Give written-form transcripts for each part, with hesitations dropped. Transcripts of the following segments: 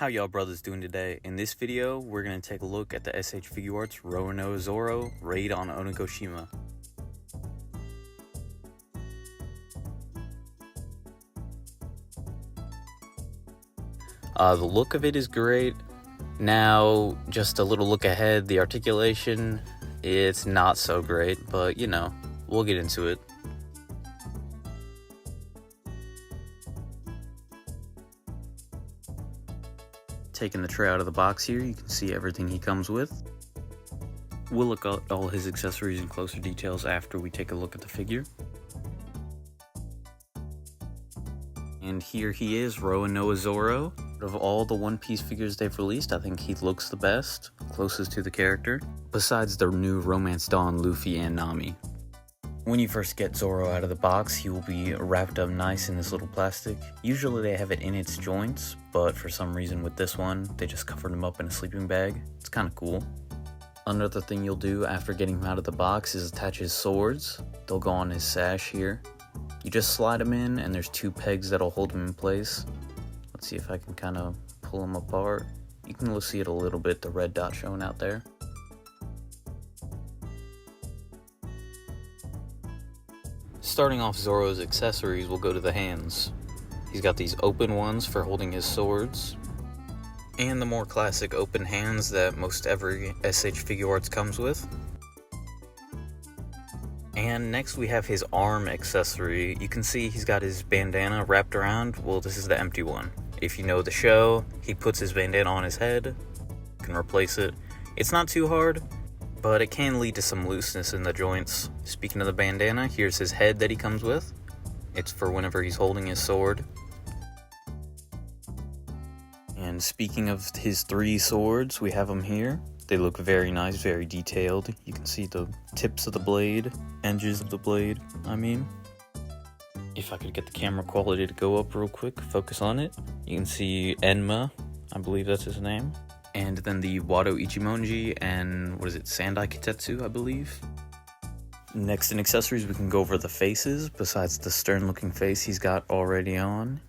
How y'all brothers doing today? In this video, we're going to take a look at the S.H.Figuarts Roronoa Zoro raid on Onigoshima. The look of it is great. Now, just a little look ahead, the articulation, it's not so great, but you know, we'll get into it. Taking the tray out of the box here, you can see everything he comes with. We'll look at all his accessories in closer details after we take a look at the figure. And here he is, Roronoa Zoro. Of all the One Piece figures they've released, I think he looks the best, closest to the character, besides the new Romance Dawn Luffy and Nami. When you first get Zoro out of the box, he will be wrapped up nice in this little plastic. Usually they have it in its joints, but for some reason with this one, they just covered him up in a sleeping bag. It's kind of cool. Another thing you'll do after getting him out of the box is attach his swords. They'll go on his sash here. You just slide him in, and there's two pegs that'll hold him in place. Let's see if I can kind of pull him apart. You can see it a little bit, the red dot showing out there. Starting off Zoro's accessories, we'll go to the hands. He's got these open ones for holding his swords, and the more classic open hands that most every S.H.Figuarts comes with. And next we have his arm accessory. You can see he's got his bandana wrapped around. Well, this is the empty one. If you know the show, he puts his bandana on his head, you can replace it. It's not too hard, but it can lead to some looseness in the joints. Speaking of the bandana, here's his head that he comes with. It's for whenever he's holding his sword. And speaking of his three swords, we have them here. They look very nice, very detailed. You can see the tips of the blade, edges of the blade, I mean. If I could get the camera quality to go up real quick, focus on it. You can see Enma, I believe that's his name. And then the Wado Ichimonji and, what is it, Sandai Kitetsu, I believe. Next in accessories, we can go over the faces. Besides the stern looking face he's got already on,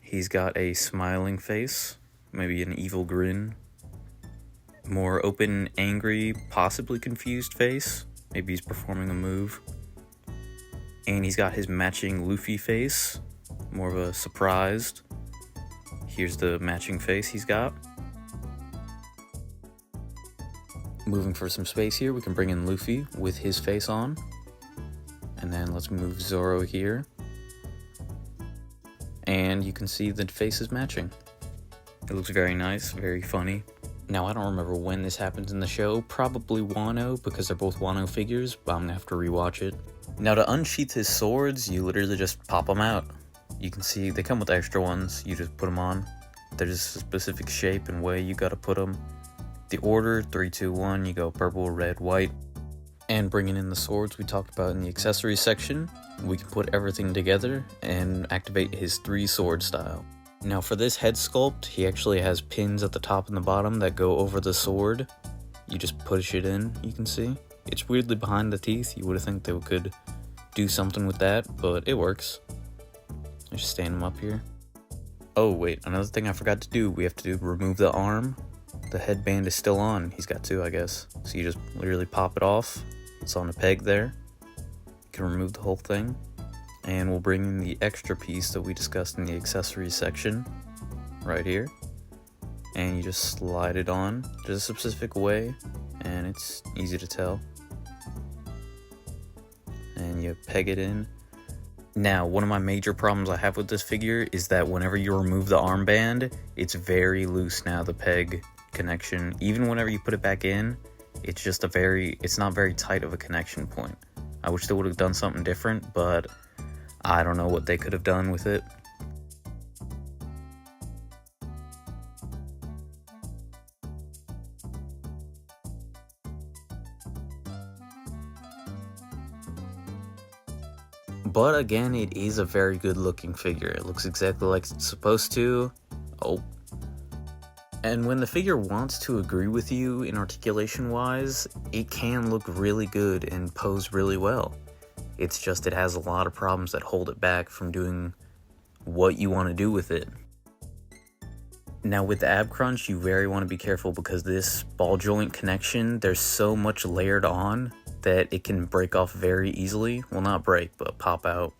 he's got a smiling face, maybe an evil grin. More open, angry, possibly confused face. Maybe he's performing a move. And he's got his matching Luffy face, more of a surprised. Here's the matching face he's got. Moving for some space here, we can bring in Luffy with his face on. And then let's move Zoro here. And you can see the face is matching. It looks very nice, very funny. Now, I don't remember when this happens in the show, probably Wano, because they're both Wano figures, but I'm gonna have to rewatch it. Now, to unsheath his swords, you literally just pop them out. You can see they come with extra ones, you just put them on. There's a specific shape and way you gotta put them. The order, 3, 2, 1, you go purple, red, white. And bringing in the swords we talked about in the accessories section, we can put everything together and activate his 3-sword style. Now for this head sculpt, he actually has pins at the top and the bottom that go over the sword. You just push it in, you can see. It's weirdly behind the teeth. You would have think they could do something with that, but it works. I just stand him up here. Oh wait, another thing I forgot to do. We have to remove the arm. The headband is still on. He's got two, I guess. So you just literally pop it off. It's on a peg there. You can remove the whole thing. And we'll bring in the extra piece that we discussed in the accessories section, right here. And you just slide it on just a specific way, and it's easy to tell. And you peg it in. Now, one of my major problems I have with this figure is that whenever you remove the armband, it's very loose now, the peg connection. Even whenever you put it back in, it's just it's not very tight of a connection point. I wish they would have done something different, but I don't know what they could have done with it. But again, it is a very good looking figure. It looks exactly like it's supposed to. Oh. And when the figure wants to agree with you in articulation wise, it can look really good and pose really well. It's just it has a lot of problems that hold it back from doing what you want to do with it. Now with the ab crunch, you very want to be careful because this ball joint connection, there's so much layered on that it can break off very easily. Well, not break, but pop out.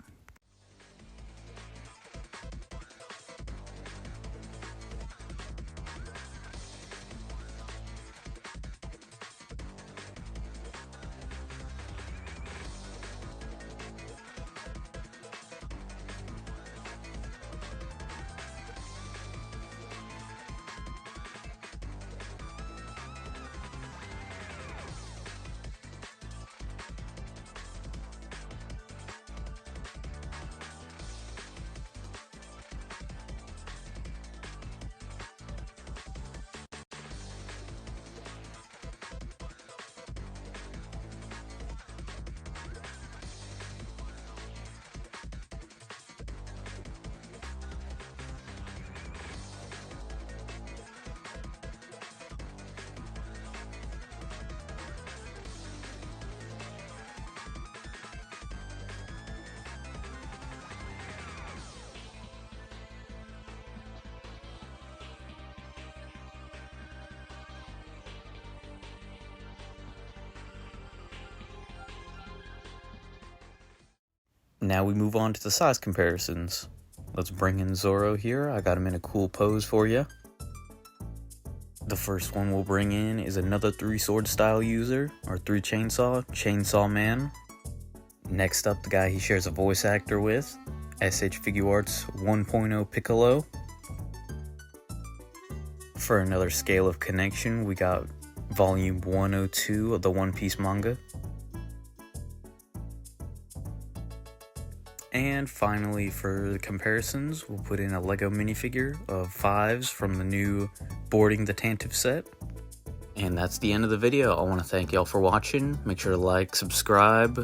Now we move on to the size comparisons. Let's bring in Zoro here. I got him in a cool pose for you. The first one we'll bring in is another 3-sword style user, or 3 Chainsaw Man. Next up, the guy he shares a voice actor with, S.H.Figuarts 1.0 Piccolo. For another scale of connection, we got volume 102 of the One Piece manga. And finally, for the comparisons, we'll put in a Lego minifigure of 5s from the new Boarding the Tantive set. And that's the end of the video. I want to thank y'all for watching. Make sure to like, subscribe,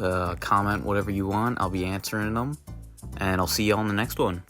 comment, whatever you want. I'll be answering them. And I'll see y'all in the next one.